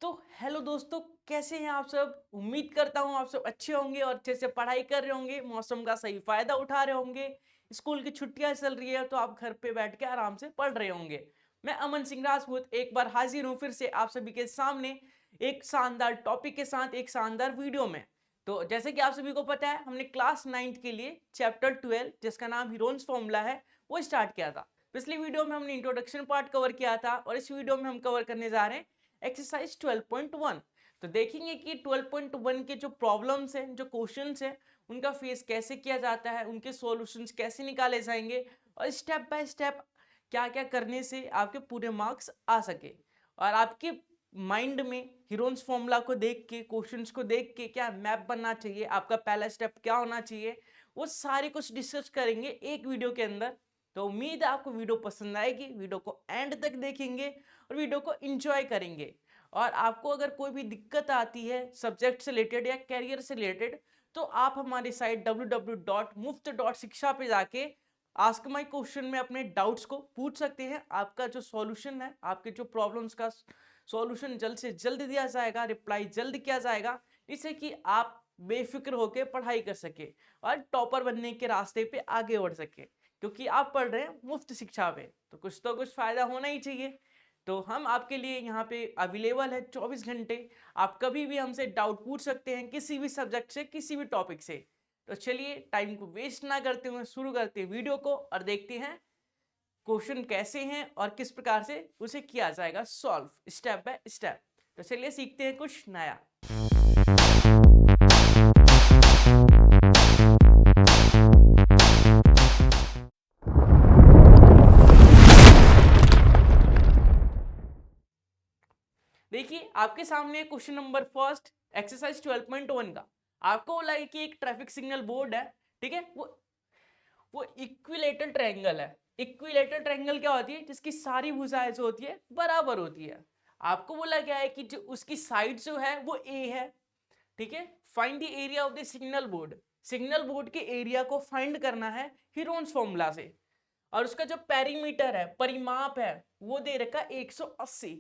तो हेलो दोस्तों, कैसे हैं आप सब। उम्मीद करता हूँ आप सब अच्छे होंगे और अच्छे से पढ़ाई कर रहे होंगे, मौसम का सही फायदा उठा रहे होंगे। स्कूल की छुट्टियां चल रही है तो आप घर पे बैठ के आराम से पढ़ रहे होंगे। मैं अमन सिंह राजपूत एक बार हाजिर हूँ फिर से आप सभी के सामने एक शानदार टॉपिक के साथ एक शानदार वीडियो में। तो जैसे कि आप सभी को पता है, हमने क्लास 9th के लिए चैप्टर 12 जिसका नाम हीरोन्स फॉर्मूला है वो स्टार्ट किया था। पिछली वीडियो में हमने इंट्रोडक्शन पार्ट कवर किया था और इस वीडियो में हम कवर करने जा रहे हैं एक्सरसाइज 12.1। तो देखेंगे कि 12.1 के जो प्रॉब्लम्स हैं, जो क्वेश्चंस हैं, उनका फेस कैसे किया जाता है, उनके सॉल्यूशंस कैसे निकाले जाएंगे और स्टेप बाय स्टेप क्या क्या करने से आपके पूरे मार्क्स आ सके। और आपके माइंड में हीरोन्स फॉर्मूला को देख के, क्वेश्चंस को देख के क्या मैप बनना चाहिए, आपका पहला स्टेप क्या होना चाहिए, वो सारे कुछ डिस्कस करेंगे एक वीडियो के अंदर। तो उम्मीद है आपको वीडियो पसंद आएगी, वीडियो को एंड तक देखेंगे और वीडियो को एंजॉय करेंगे। और आपको अगर कोई भी दिक्कत आती है सब्जेक्ट से रिलेटेड या कैरियर से रिलेटेड, तो आप हमारी साइट www.muft.shiksha पे जाके आस्क माई क्वेश्चन में अपने डाउट्स को पूछ सकते हैं। आपका जो सॉल्यूशन है, आपके जो प्रॉब्लम्स का सॉल्यूशन जल्द से जल्द दिया जाएगा, रिप्लाई जल्द किया जाएगा, जिससे कि आप बेफिक्र होकर पढ़ाई कर सके और टॉपर बनने के रास्ते पे आगे बढ़ सके। क्योंकि आप पढ़ रहे हैं मुफ्त शिक्षा पे, तो कुछ फायदा होना ही चाहिए। तो हम आपके लिए यहाँ पे अवेलेबल है 24 घंटे। आप कभी भी हमसे डाउट पूछ सकते हैं, किसी भी सब्जेक्ट से, किसी भी टॉपिक से। तो चलिए टाइम को वेस्ट ना करते हुए शुरू करते हैं वीडियो को और देखते हैं क्वेश्चन कैसे हैं और किस प्रकार से उसे किया जाएगा सॉल्व स्टेप बाय स्टेप। तो चलिए सीखते हैं कुछ नया। देखिए आपके सामने क्वेश्चन नंबर फर्स्ट एक्सरसाइज 12.1 का। आपको बोला है कि एक ट्रैफिक सिग्नल बोर्ड है, ठीक है। वो इक्विलेटरल ट्रायंगल है। इक्विलेटरल ट्रायंगल क्या होती है? जिसकी सारी भुजाएं जो होती है बराबर होती है। आपको बोला गया है कि जो उसकी साइड जो है वो ए है, ठीक है। Find the area of the signal board. Signal board के एरिया को फाइंड करना है हीरोन्स फॉर्मूला से। और उसका जो पेरीमीटर है, परिमाप है, वो दे रखा 180।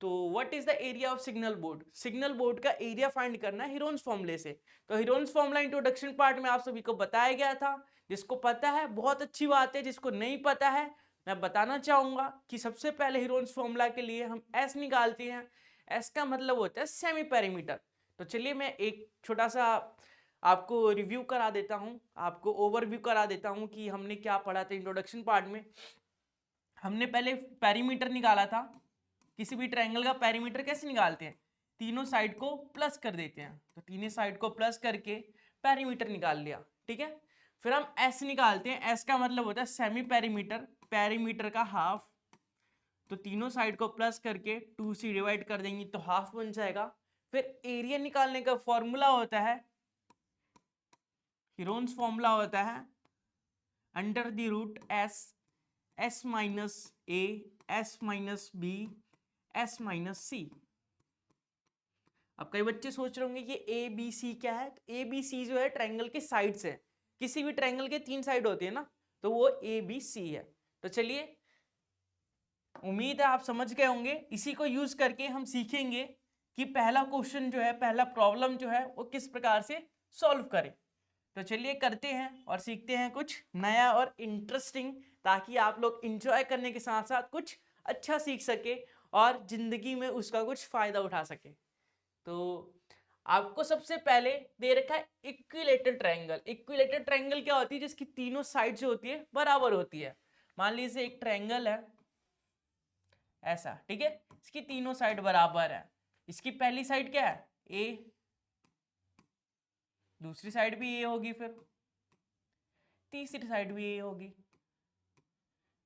तो what is the area of signal board? Signal board का एरिया फाइंड करना है हीरोन्स फॉर्मूले से। तो हीरोन्स फॉर्मूला इंट्रोडक्शन पार्ट में आप सभी को बताया गया था। जिसको पता है बहुत अच्छी बात है, जिसको नहीं पता है मैं बताना चाहूंगा कि सबसे पहले हीरोन्स फॉर्मूला के लिए हम एस निकालते हैं। एस का मतलब होता है सेमी पेरीमीटर। तो चलिए मैं एक छोटा सा आपको रिव्यू करा देता हूं, आपको ओवरव्यू करा देता हूं कि हमने क्या पढ़ा था इंट्रोडक्शन पार्ट में। हमने पहले पेरीमीटर निकाला था। किसी भी ट्रायंगल का पेरीमीटर कैसे निकालते हैं? तीनों साइड को प्लस कर देते हैं। तो तीनों साइड को प्लस करके पेरीमीटर निकाल लिया, ठीक है। फिर हम एस निकालते हैं। एस का मतलब होता है सेमी पेरीमीटर, पेरीमीटर का हाफ। तो तीनों साइड को प्लस करके 2 से डिवाइड कर देंगे तो हाफ बन जाएगा। फिर एरिया निकालने का फॉर्मूला होता है, हीरोन्स फॉर्मूला होता है under the root S, S minus A, S minus B, S minus C. अब कई बच्चे सोच रहे होंगे कि ए बी सी क्या है। तो ए बी सी जो है ट्रायंगल के साइड्स है। किसी भी ट्रायंगल के 3 साइड होती है ना, तो वो ए बी सी है। तो चलिए उम्मीद है आप समझ गए होंगे। इसी को यूज करके हम सीखेंगे कि पहला क्वेश्चन जो है, पहला प्रॉब्लम जो है वो किस प्रकार से सॉल्व करें। तो चलिए करते हैं और सीखते हैं कुछ नया और इंटरेस्टिंग, ताकि आप लोग इंजॉय करने के साथ साथ कुछ अच्छा सीख सके और जिंदगी में उसका कुछ फायदा उठा सके। तो आपको सबसे पहले दे रखा है इक्विलेटरल ट्रायंगल। इक्विलेटरल ट्रायंगल क्या होती है? जिसकी तीनों साइड जो होती है बराबर होती है। मान लीजिए एक ट्रायंगल है ऐसा, ठीक है। इसकी तीनों साइड बराबर है। इसकी पहली साइड क्या है? ए। दूसरी साइड भी ए होगी, फिर तीसरी साइड भी ए होगी।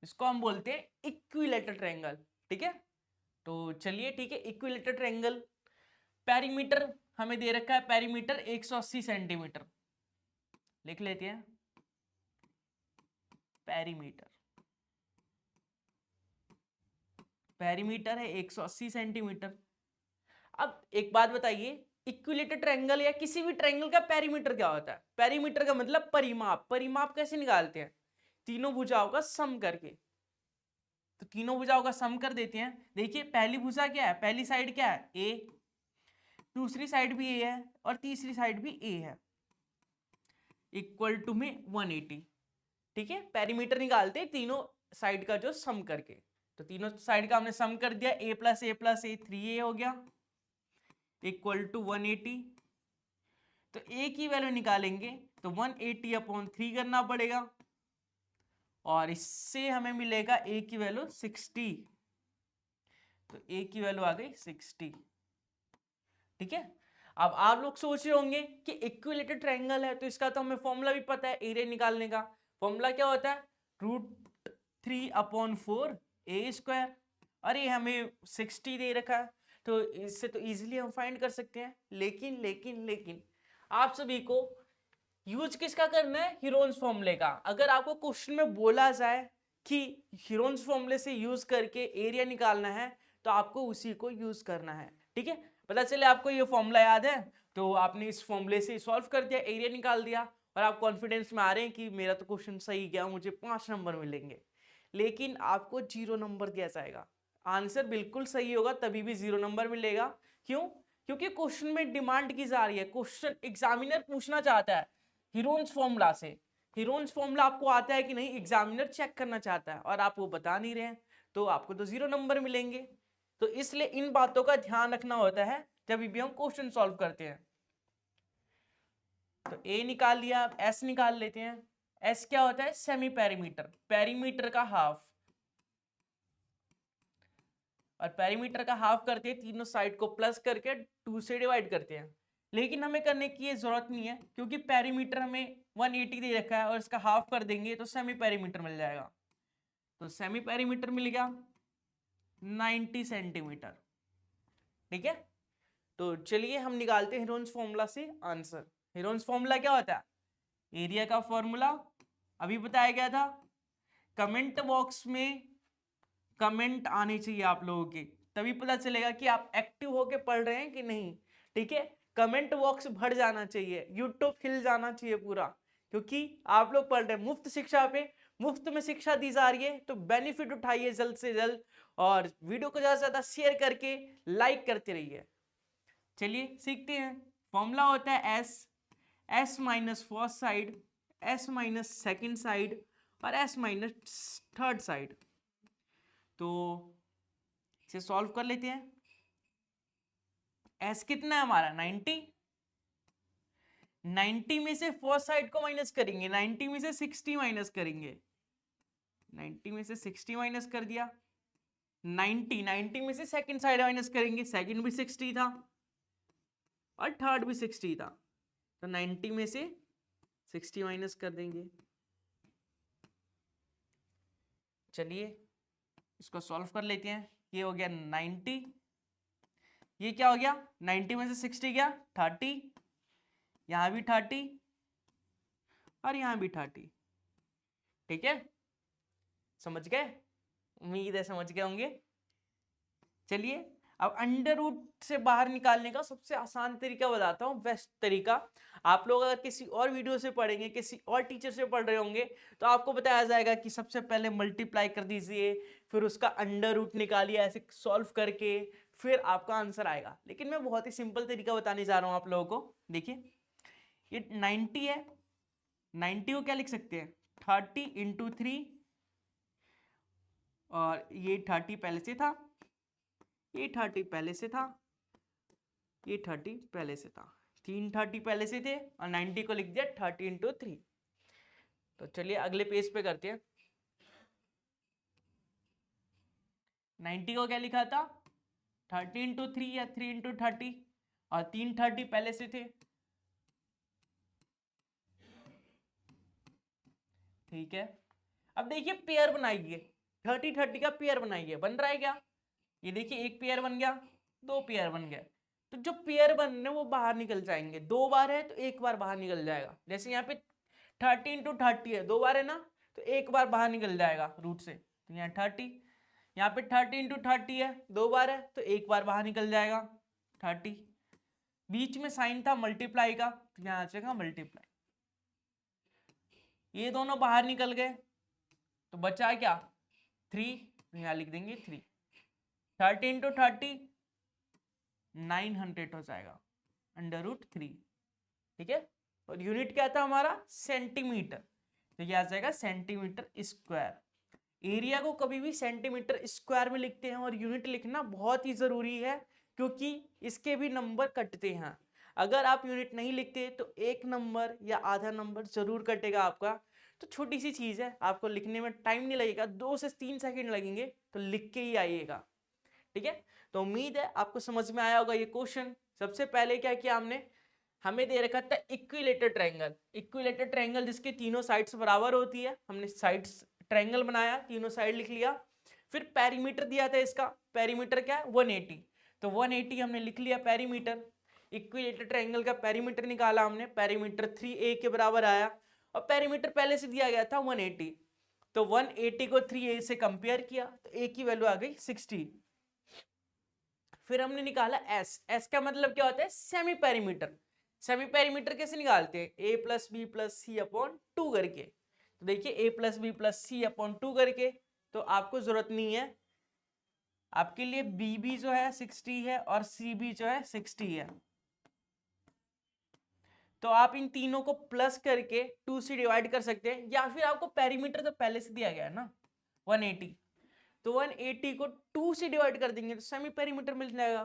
इसको हम बोलते हैं इक्विलेटरल ट्रायंगल, ठीक है। तो चलिए ठीक है, इक्विलेटरल ट्रायंगल पेरीमीटर हमें दे रखा है, पेरीमीटर 180 सेंटीमीटर लिख लेते हैं। पेरीमीटर पेरीमीटर है 180 सेंटीमीटर। अब एक बात बताइए, इक्विलेटरल ट्रायंगल या किसी भी ट्रायंगल का पेरीमीटर क्या होता है? पेरीमीटर का मतलब परिमाप। परिमाप कैसे निकालते हैं? तीनों भुजाओं का सम करके। तो तीनों भुजाओं का सम कर देते हैं। देखिए पहली भुजा क्या है, पहली साइड क्या है, ए, दूसरी साइड भी ए है और तीसरी साइड भी ए है, इक्वल टू में 180। ठीक है, पेरीमीटर निकालते हैं तीनों साइड का जो सम करके। तो तीनों साइड का हमने सम कर दिया, a plus A plus A 3a हो गया, इक्वल टू 180। तो a की वैल्यू निकालेंगे तो 180 अपॉन 3 करना पड़ेगा और इससे हमें मिलेगा a की वैल्यू 60। तो a की वैल्यू आ गई 60। ठीक है, अब आप लोग सोच रहे होंगे कि इक्विलेटरल ट्रायंगल है तो इसका तो हमें फॉर्मूला भी पता है एरिया निकालने का। फॉर्मूला क्या होता है, √3/4 ए स्क्वायर। अरे हमें 60 दे रखा है तो इससे तो इजीली हम फाइंड कर सकते हैं। लेकिन लेकिन लेकिन आप सभी को यूज किसका करना है, हीरोन्स फॉर्मूले का। अगर आपको क्वेश्चन में बोला जाए कि हीरोन्स फॉर्मूले से यूज करके एरिया निकालना है तो आपको उसी को यूज करना है। ठीक है, पता चले आपको ये फॉर्मूला याद है तो आपने इस फॉर्मूले से सॉल्व कर दिया, एरिया निकाल दिया और आप कॉन्फिडेंस में आ रहे हैं कि मेरा तो क्वेश्चन सही गया, मुझे 5 नंबर मिलेंगे। लेकिन आपको 0 नंबर दिया जाएगा। आंसर बिल्कुल सही होगा तभी भी 0 नंबर मिलेगा। क्यों, क्योंकि क्वेश्चन में डिमांड की जा रही है, क्वेश्चन एग्जामिनर पूछना चाहता है हीरोन्स फॉर्मूला से। हीरोन्स फॉर्मूला आपको आता है कि नहीं, एग्जामिनर चेक करना चाहता है और आप वो बता नहीं रहे हैं तो आपको तो 0 नंबर मिलेंगे। तो इसलिए इन बातों का ध्यान रखना होता है जब भी हम क्वेश्चन सॉल्व करते हैं। तो ए निकाल लिया, अब एस निकाल लेते हैं। एस क्या होता है, सेमी पेरीमीटर, पेरीमीटर का हाफ। और पेरीमीटर का हाफ करते हैं तीनों साइड को प्लस करके 2 से डिवाइड करते हैं। लेकिन हमें करने की ये जरूरत नहीं है क्योंकि पेरीमीटर हमें 180 दे रखा है और इसका हाफ कर देंगे तो सेमी पेरीमीटर मिल जाएगा। तो सेमी पेरीमीटर मिल गया 90 सेंटीमीटर। ठीक है, तो चलिए हम निकालते हैं हीरोन्स फॉर्मूला से आंसर। हीरोन्स फॉर्मूला क्या होता है, एरिया का फॉर्मूला अभी बताया गया था। कमेंट बॉक्स में कमेंट आने चाहिए आप लोगों के, तभी पता चलेगा कि आप एक्टिव होके पढ़ रहे हैं कि नहीं। ठीक है, कमेंट बॉक्स भर जाना चाहिए, यूट्यूब हिल जाना चाहिए पूरा, क्योंकि आप लोग पढ़ रहे हैं मुफ्त शिक्षा पे, मुफ्त में शिक्षा दी जा रही है। तो बेनिफिट उठाइए जल्द से जल्द और वीडियो को ज्यादा से ज्यादा शेयर करके लाइक करते रहिए। चलिए सीखते हैं। फॉर्मूला होता है S minus first side, S minus second side और एस माइनस थर्ड साइड। तो इसे सॉल्व कर लेते हैं। एस कितना है हमारा 90, 90 में से फर्स्ट साइड को माइनस करेंगे, 90 में से 60 माइनस करेंगे, 90 में से 60 माइनस कर दिया। 90 में से सेकंड साइड माइनस करेंगे, सेकंड भी 60 था और थर्ड भी 60 था, तो 90 में से 60 माइनस कर देंगे। चलिए इसको सॉल्व कर लेते हैं। ये हो गया 90, ये क्या हो गया 90 में से 60 गया 30, यहां भी 30 और यहां भी 30। ठीक है, समझ गए, उम्मीद है समझ गए होंगे। चलिए अब अंडर रूट से बाहर निकालने का सबसे आसान तरीका बताता हूँ, बेस्ट तरीका। आप लोग अगर किसी और वीडियो से पढ़ेंगे, किसी और टीचर से पढ़ रहे होंगे तो आपको बताया जाएगा कि सबसे पहले मल्टीप्लाई कर दीजिए, फिर उसका अंडर रूट निकालिए, ऐसे सॉल्व करके फिर आपका आंसर आएगा। लेकिन मैं बहुत ही सिंपल तरीका बताने जा रहा हूँ आप लोगों को। देखिए ये 90 है, 90 को क्या लिख सकते हैं 30 इंटू 3, और ये 30 पहले से था, ये 30 पहले से था, ये 30 पहले से था, 3 30 पहले से थे और 90 को लिख दिया 30 इंटू 3। तो चलिए अगले पेज पे करते हैं। 90 को क्या लिखा था 30 इंटू 3 या 3 इंटू 30, और 3 30 पहले से थे। ठीक है, अब देखिए पेयर बनाइए, 30 30 का पेयर बनाइए, बन रहा है क्या, ये देखिए एक पेयर बन गया, दो पेयर बन गए। तो जो पेयर बन रहे वो बाहर निकल जाएंगे, 2 बार है तो 1 बार बाहर निकल जाएगा। जैसे यहाँ पे 30 इंटू 30 है, 2 बार है ना, तो 1 बार बाहर निकल जाएगा रूट से। तो यहाँ 30, यहाँ पे 30 इंटू 30 है, 2 बार है तो 1 बार बाहर निकल जाएगा 30। बीच में साइन था मल्टीप्लाई का, तो यहाँ आ जाएगा मल्टीप्लाई। ये दोनों बाहर निकल गए तो बचा क्या 3, यहाँ लिख देंगे 3। 30 इंटू 30 900 हो जाएगा √3, ठीक है। और यूनिट क्या था हमारा, सेंटीमीटर, तो ये आ जाएगा सेंटीमीटर स्क्वायर। एरिया को कभी भी सेंटीमीटर स्क्वायर में लिखते हैं और यूनिट लिखना बहुत ही जरूरी है, क्योंकि इसके भी नंबर कटते हैं। अगर आप यूनिट नहीं लिखते तो एक नंबर या आधा नंबर जरूर कटेगा आपका। तो छोटी सी चीज है, आपको लिखने में टाइम नहीं लगेगा, 2 से 3 सेकंड लगेंगे, तो लिख के ही आइएगा, ठीक है। तो उम्मीद है आपको समझ में आया होगा ये क्वेश्चन। सबसे पहले क्या किया हमने, हमें दे रखा था इक्विलेटरल ट्रायंगल। इक्विलेटरल ट्रायंगल जिसकी तीनों साइड्स बराबर होती है, हमने साइड्स ट्रायंगल बनाया, तीनों साइड लिख लिया। फिर पेरीमीटर दिया था इसका, पेरीमीटर क्या है 180, तो 180 हमने लिख लिया पेरीमीटर। इक्विलेटरल ट्रायंगल का पेरीमीटर निकाला हमने, पेरीमीटर 3a के बराबर आया, और पेरीमीटर पहले से दिया गया था 180, तो 180 को 3a से कंपेयर किया तो a की वैल्यू आ गई 60। फिर हमने निकाला s, s का मतलब क्या होता है, सेमी पेरीमीटर। सेमी पेरीमीटर कैसे निकालते हैं, a plus B plus C upon 2 करके। तो देखिए a plus B plus C upon 2 करके, तो आपको जरूरत नहीं है, आपके लिए b भी जो है 60 है और c भी जो है 60 है, तो आप इन तीनों को प्लस करके 2 से डिवाइड कर सकते हैं, या फिर आपको पेरीमीटर तो पहले से दिया गया है ना 180, तो 180 को 2 से डिवाइड कर देंगे तो सेमी पेरीमीटर मिल जाएगा।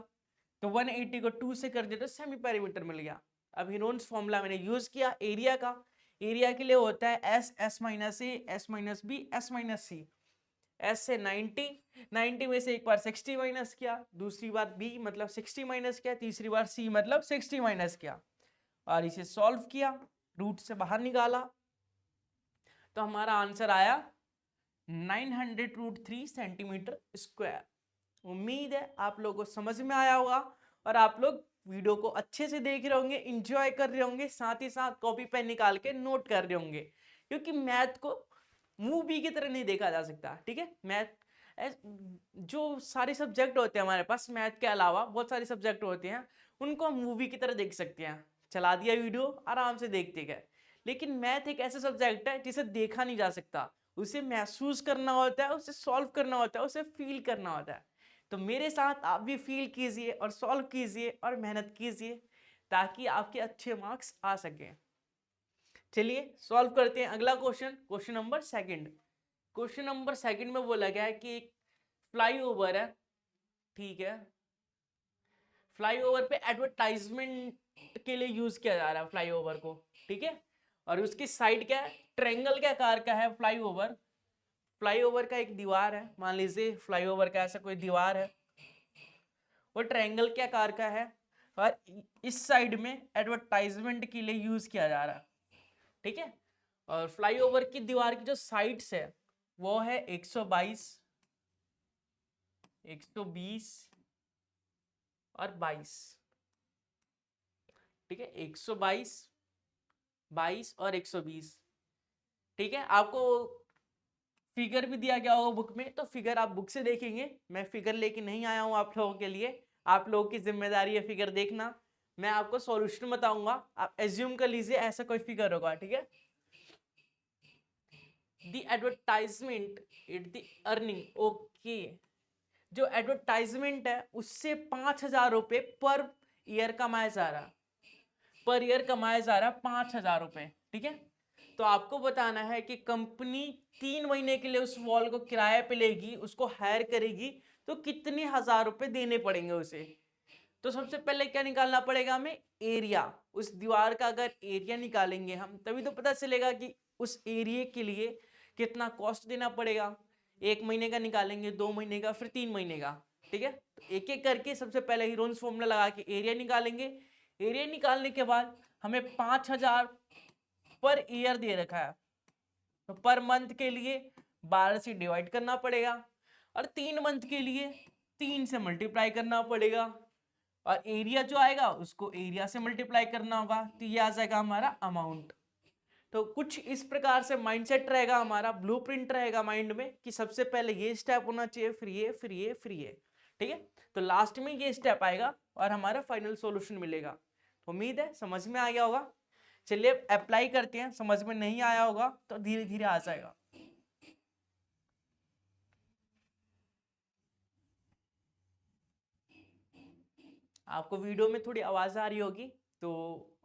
तो 180 को 2 से कर दिया तो सेमी पेरीमीटर मिल गया। अब हेरोन्स फॉर्मूला मैंने यूज किया एरिया का। एरिया के लिए होता है S, S minus A, S minus B, S minus C. S से 90 में से एक बार 60 माइनस किया, दूसरी बार बी मतलब 60 माइनस किया, तीसरी बार सी मतलब 60 माइनस किया, और इसे सॉल्व किया, रूट से बाहर निकाला, तो हमारा आंसर आया 900√3 सेंटीमीटर स्क्वायर। उम्मीद है आप लोगों को समझ में आया होगा और आप लोग वीडियो को अच्छे से देख रहे होंगे, इंजॉय कर रहे होंगे, साथ ही साथ कॉपी पेन निकाल के नोट कर रहे होंगे, क्योंकि मैथ को मूवी की तरह नहीं देखा जा सकता, ठीक है। मैथ जो सारे सब्जेक्ट होते हैं हमारे पास, मैथ के अलावा बहुत सारे सब्जेक्ट होते हैं, उनको हम मूवी की तरह देख सकते हैं। चला दिया वीडियो, आराम से देखते गए। लेकिन मैथ एक ऐसा सब्जेक्ट है जिसे देखा नहीं जा सकता, उसे महसूस करना होता है, उसे सॉल्व करना होता है, उसे फील करना होता है। तो मेरे साथ आप भी फील कीजिए और सॉल्व कीजिए और मेहनत कीजिए, ताकि आपके अच्छे मार्क्स आ सकें। चलिए सॉल्व करते हैं अगला question, question number second. Question number second में बोला गया है कि एक फ्लाईओवर है, ठीक है। फ्लाईओवर पे एडवर्टाइजमेंट के लिए यूज किया जा रहा है फ्लाईओवर को, ठीक है। और उसकी साइड क्या है, ट्रायंगल के आकार का है फ्लाईओवर। फ्लाईओवर का एक दीवार है, मान लीजिए फ्लाईओवर का ऐसा कोई दीवार है, वो ट्रायंगल के आकार का है, और इस साइड में एडवर्टाइजमेंट के लिए यूज किया जा रहा है, ठीक है। और फ्लाईओवर की दीवार की जो साइड्स है वो है 122, 120 और 22, ठीक है। 122, 22 और 120, ठीक है। आपको फिगर भी दिया गया होगा बुक में, तो फिगर आप बुक से देखेंगे, मैं फिगर लेके नहीं आया हूं आप लोगों के लिए, आप लोगों की जिम्मेदारी है फिगर देखना। मैं आपको सॉल्यूशन बताऊंगा, आप एज्यूम कर लीजिए ऐसा कोई फिगर होगा, ठीक है। The advertisement it the earning, okay, जो एडवर्टाइजमेंट है उससे 5,000 रुपए पर ईयर कमाया जा रहा, पर ईयर कमाया जा रहा 5,000 रुपए, ठीक है। तो आपको बताना है कि कंपनी 3 महीने के लिए उस वॉल को किराए पे लेगी, उसको हायर करेगी, तो कितने हजार रुपए देने पड़ेंगे उसे। तो सबसे पहले क्या निकालना पड़ेगा हमें, एरिया। उस दीवार का अगर एरिया निकालेंगे हम, तभी तो पता चलेगा कि उस एरिया के लिए कितना कॉस्ट देना पड़ेगा। 1 महीने का निकालेंगे, 2 महीने का, फिर 3 महीने का, ठीक है। तो एक एक करके सबसे पहले हीरोन्स फॉर्मूला लगा के एरिया निकालेंगे। एरिया निकालने के बाद हमें 5,000 पर ईयर दे रखा है, तो पर मंथ के लिए 12 से डिवाइड करना पड़ेगा, और 3 मंथ के लिए 3 से मल्टीप्लाई करना पड़ेगा, और एरिया जो आएगा उसको एरिया से मल्टीप्लाई करना होगा, तो ये आ जाएगा हमारा अमाउंट। तो कुछ इस प्रकार से माइंडसेट रहेगा हमारा, ब्लूप्रिंट रहेगा माइंड में कि सबसे पहले ये स्टेप होना चाहिए, फिर ये, फिर ये, फिर ये, ठीक है। तो लास्ट में ये स्टेप आएगा और हमारा फाइनल सॉल्यूशन मिलेगा। उम्मीद है समझ में आ गया होगा। चलिए अप्लाई करते हैं, समझ में नहीं आया होगा तो धीरे धीरे आ जाएगा। आपको वीडियो में थोड़ी आवाज़ आ रही होगी, तो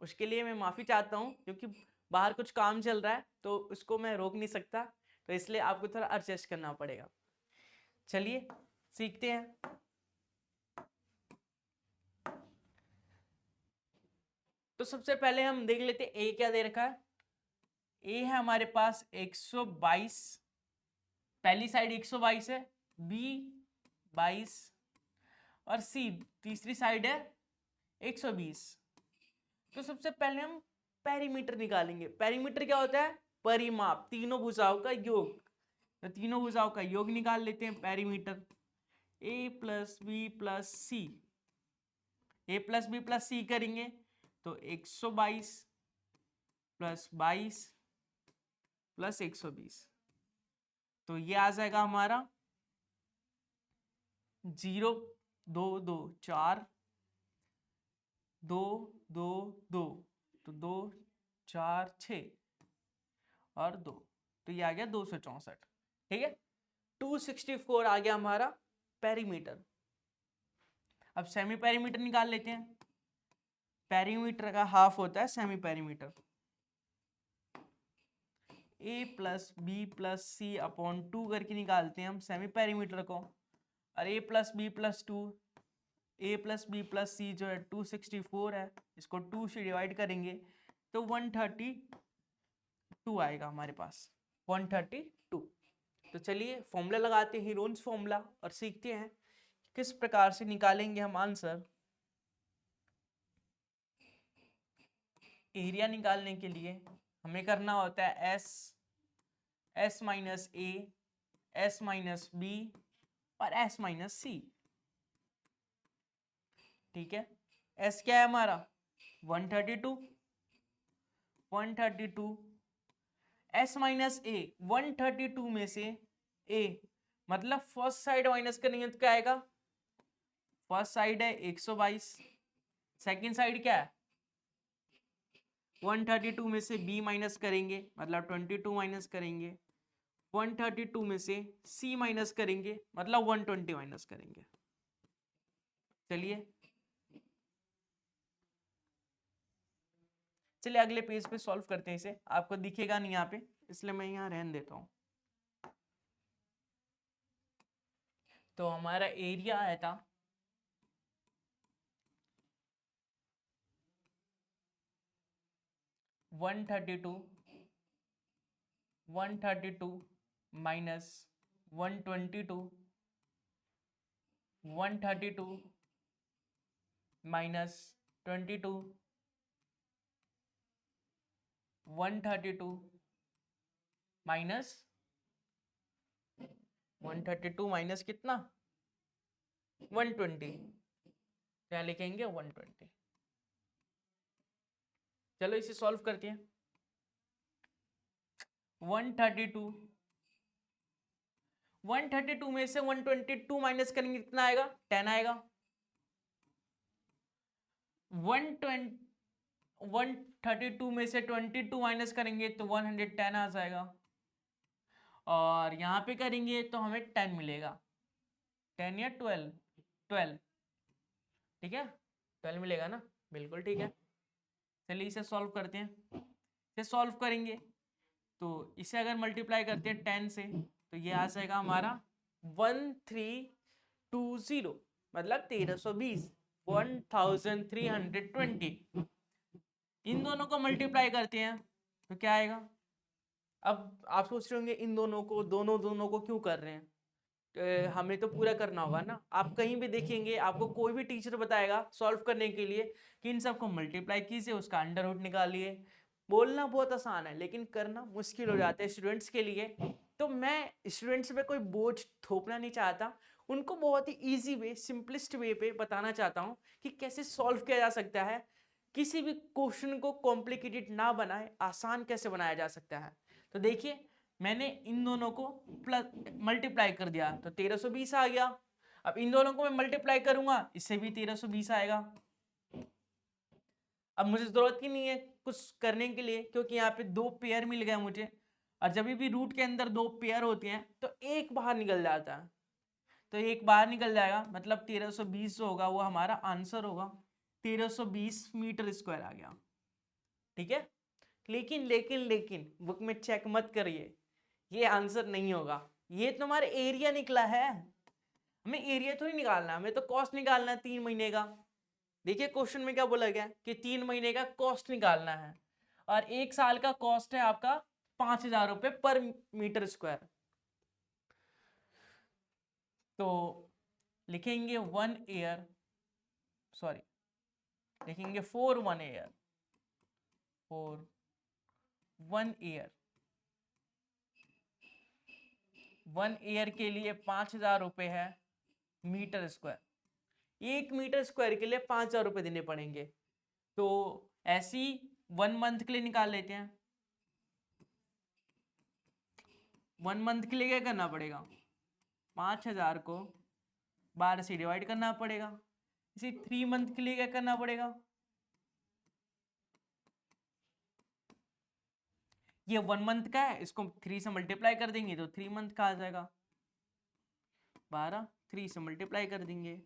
उसके लिए मैं माफ़ी चाहता हूँ, क्योंकि बाहर कुछ काम चल रहा है तो उसको मैं रोक नहीं सकता, तो इसलिए आपको थोड़ा एडजस्ट करना पड़ेगा। चलिए सीखते हैं। तो सबसे पहले हम देख लेते हैं ए क्या दे रखा है। ए है हमारे पास 122, पहली साइड 122 है, बी 22 और सी तीसरी साइड है 120। तो सबसे पहले हम पेरीमीटर निकालेंगे। पेरीमीटर क्या होता है? परिमाप, तीनों भुजाओं का योग। तो तीनों भुजाओं का योग निकाल लेते हैं पेरीमीटर। ए प्लस बी प्लस सी, ए प्लस बी प्लस सी करेंगे तो 122 प्लस 22 प्लस 120, तो ये आ जाएगा हमारा 0 2 2 4 2 2 2, तो 2 4 6 और 2, तो ये आ गया 264। ठीक है, 264 आ गया हमारा पेरीमीटर। अब सेमी पेरीमीटर निकाल लेते हैं। पेरीमीटर का हाफ होता है सेमी पेरीमीटर। ए plus B plus C upon 2 करके निकालते हैं हम सेमी पेरीमीटर को। और ए प्लस बी प्लस 2, ए प्लस बी प्लस सी जो है 264 है, इसको 2 से डिवाइड करेंगे तो 132 आएगा हमारे पास, 132। तो चलिए फॉर्मूला लगाते हैं, हीरोन्स फॉर्मूला, और सीखते हैं किस प्रकार से निकालेंगे हम आंसर। एरिया निकालने के लिए हमें करना होता है S minus A, S minus B और एस माइनस सी। ठीक है, एस क्या है हमारा 132, 132 एस माइनस ए, 132 में से ए मतलब फर्स्ट साइड माइनस करेंगे तो क्या आएगा? फर्स्ट साइड है 122, सेकंड साइड क्या है 132 में से b माइनस करेंगे मतलब 22 माइनस करेंगे, 132 में से c माइनस करेंगे मतलब 120 माइनस करेंगे। चलिए अगले पेज पे सॉल्व करते हैं इसे, आपको दिखेगा नहीं यहाँ पे इसलिए मैं यहाँ रहने देता हूँ। तो हमारा एरिया आया था 132 माइनस 122, 132 माइनस 22, 132 माइनस 132 माइनस कितना 120, क्या लिखेंगे 120। चलो इसे सॉल्व करते हैं। 132 में से 122 माइनस करेंगे कितना आएगा 10 आएगा। 132 में से 22 माइनस करेंगे तो 110 आ जाएगा, और यहाँ पे करेंगे तो हमें 10 मिलेगा, 10 या 12, 12 ठीक है 12 मिलेगा ना, बिल्कुल ठीक है। चलिए इसे सॉल्व करते हैं। इसे सॉल्व करेंगे तो इसे अगर मल्टीप्लाई करते हैं 10 से तो ये आ जाएगा हमारा 1320 मतलब 1320, 1320। इन दोनों को मल्टीप्लाई करते हैं तो क्या आएगा? अब आप सोच रहे होंगे इन दोनों को दोनों को क्यों कर रहे हैं, हमें तो पूरा करना होगा ना। आप कहीं भी देखेंगे आपको कोई भी टीचर बताएगा सॉल्व करने के लिए कि इन सबको मल्टीप्लाई कीजिए, उसका अंडर रूट निकालिए। बोलना बहुत आसान है लेकिन करना मुश्किल हो जाता है स्टूडेंट्स के लिए। तो मैं स्टूडेंट्स पे कोई बोझ थोपना नहीं चाहता, उनको बहुत ही ईजी वे, सिंपलेस्ट वे पे बताना चाहता हूँ कि कैसे सॉल्व किया जा सकता है। किसी भी क्वेश्चन को कॉम्प्लिकेटेड ना बनाए, आसान कैसे बनाया जा सकता है। तो देखिए मैंने इन दोनों को प्लस मल्टीप्लाई कर दिया तो 1320 आ गया। अब इन दोनों को मैं मल्टीप्लाई करूंगा इससे भी 1320 आएगा। अब मुझे जरूरत ही नहीं है कुछ करने के लिए क्योंकि यहाँ पे 2 पेयर मिल गया मुझे, और जब भी रूट के अंदर 2 पेयर होते हैं तो एक बाहर निकल जाता है। तो एक बाहर निकल जाएगा, मतलब 1320 जो होगा वो हमारा आंसर होगा, 1320 मीटर स्क्वायर आ गया। ठीक है, लेकिन लेकिन लेकिन बुक में चेक मत करिए, ये आंसर नहीं होगा, ये तो हमारा एरिया निकला है, हमें एरिया थोड़ी निकालना है, हमें तो कॉस्ट निकालना है 3 महीने का। देखिए क्वेश्चन में क्या बोला गया कि 3 महीने का कॉस्ट निकालना है, और 1 साल का कॉस्ट है आपका 5,000 रुपए पर मीटर स्क्वायर। तो लिखेंगे 1 ईयर, सॉरी लिखेंगे for 1 year, for 1 year, 1 year के लिए 5,000 रुपए है मीटर स्क्वायर, 1 मीटर स्क्वायर के लिए 5,000 रुपए देने पड़ेंगे। तो ऐसी 1 मंथ के लिए निकाल लेते हैं। 1 मंथ के लिए क्या करना पड़ेगा, 5,000 को 12 से डिवाइड करना पड़ेगा। इसी 3 मंथ के लिए क्या करना पड़ेगा, ये 1 मंथ का है, इसको 3 से मल्टीप्लाई कर देंगे तो 3 मंथ का आ जाएगा, 12 3 से मल्टीप्लाई कर देंगे।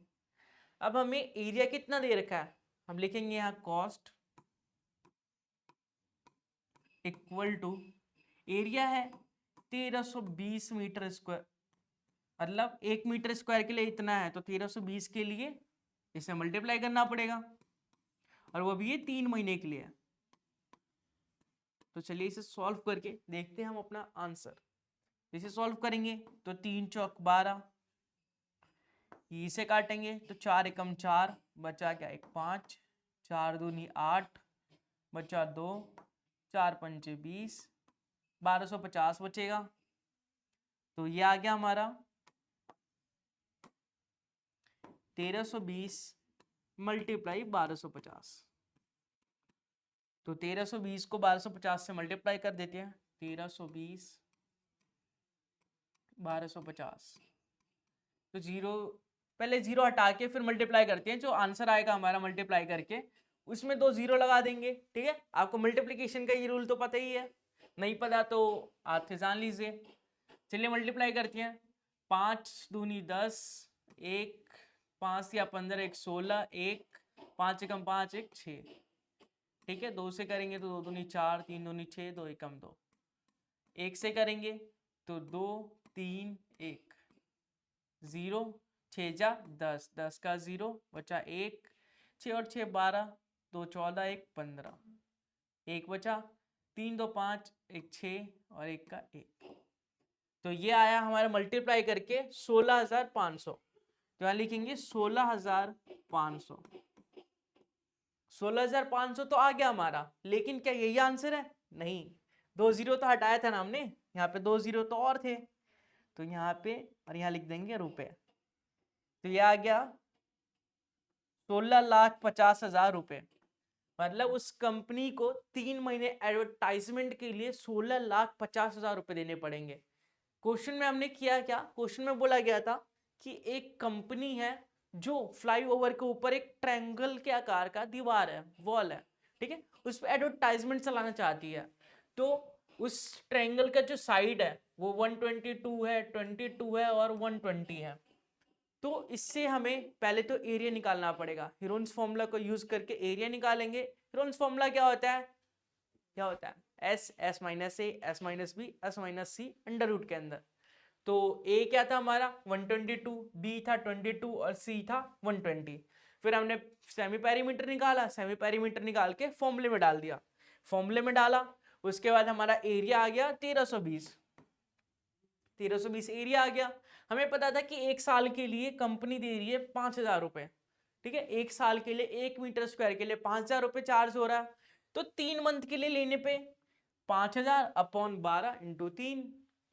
अब हमें एरिया कितना दे रखा है, हम लिखेंगे यहाँ कॉस्ट इक्वल टू एरिया है 1320 मीटर स्क्वायर, मतलब 1 मीटर स्क्वायर के लिए इतना है, तो 1320 के लिए इसे मल्टीप्लाई करना पड़ेगा, और वो भी ये 3 महीने के लिए है। तो चलिए इसे सॉल्व करके देखते हैं हम अपना आंसर। इसे सॉल्व करेंगे तो 3 चौक 12, इसे काटेंगे तो 4 एकम 4, बचा क्या 1 5, 4 दूनी 8, बचा 2, 4 पंचे 20, 1250 बचेगा। तो ये आ गया हमारा 1320 मल्टीप्लाई 1250। तो 1320 को 1250 से मल्टीप्लाई कर देते हैं, 1320 1250, तो जीरो, पहले जीरो हटा के फिर मल्टीप्लाई करते हैं, जो आंसर आएगा हमारा मल्टीप्लाई करके उसमें 2 जीरो लगा देंगे। ठीक है, आपको मल्टीप्लिकेशन का ये रूल तो पता ही है, नहीं पता तो आप से जान लीजिए। चलिए मल्टीप्लाई करते हैं, 5 दूनी 10, 1 5 या 15, 1 16, 1 5 एकम 5, 1 6। ठीक है, 2 से करेंगे तो 2 दूनी 4, 3 दूनी 6, 2 एकम 2, 1 से करेंगे तो 2 3 1, 0 6 जा 10, 10 का 0 बचा 1, 6 और 6 12, 2 14, 1 15, 1 बचा, 3 2 5, 1 6 और 1 का 1। तो ये आया हमारा मल्टीप्लाई करके 16,500। तो यहाँ लिखेंगे 16,500, 16,500 तो आ गया हमारा, लेकिन क्या यही आंसर है, नहीं, 2 जीरो तो हटाया था ना हमने, यहाँ पे 2 जीरो तो और थे, तो यहाँ पे और यहाँ लिख देंगे रुपए। तो ये आ गया 16,50,000 रुपए, मतलब उस कंपनी को 3 महीने एडवर्टाइजमेंट के लिए 16,50,000 रुपए देने पड़ेंगे। क्वेश्चन में हमने किया क्या, क्वेश्चन में बोला गया था कि एक कंपनी है जो फ्लाईओवर के ऊपर एक ट्रायंगल के आकार का दीवार है, वॉल है, ठीक है, उस पर एडवर्टाइजमेंट चलाना चाहती है। तो उस ट्रायंगल का जो साइड है वो 122 है, 22 है और 120 है। तो इससे हमें पहले तो एरिया निकालना पड़ेगा, हीरोन्स फॉर्मूला को यूज करके एरिया निकालेंगे। हीरोन्स फॉर्मूला क्या होता है, क्या होता है, S S minus A S minus B S minus C under root के अंदर। तो ए क्या था हमारा 122, बी था 22 और सी था 120। फिर हमने सेमी पेरीमीटर निकाला, सेमी पेरीमीटर निकाल के फॉर्मूले में डाल दिया, फॉर्मूले में डाला, उसके बाद हमारा एरिया आ गया 1320, 1320 एरिया आ गया। हमें पता था कि 1 साल के लिए कंपनी दे रही है 5,000 रुपए, ठीक है, 1 साल के लिए 1 मीटर स्क्वायर के लिए 5,000 रुपए चार्ज हो रहा है। तो 3 मंथ के लिए लेने पे 5,000 अपॉन 12 इंटू 3,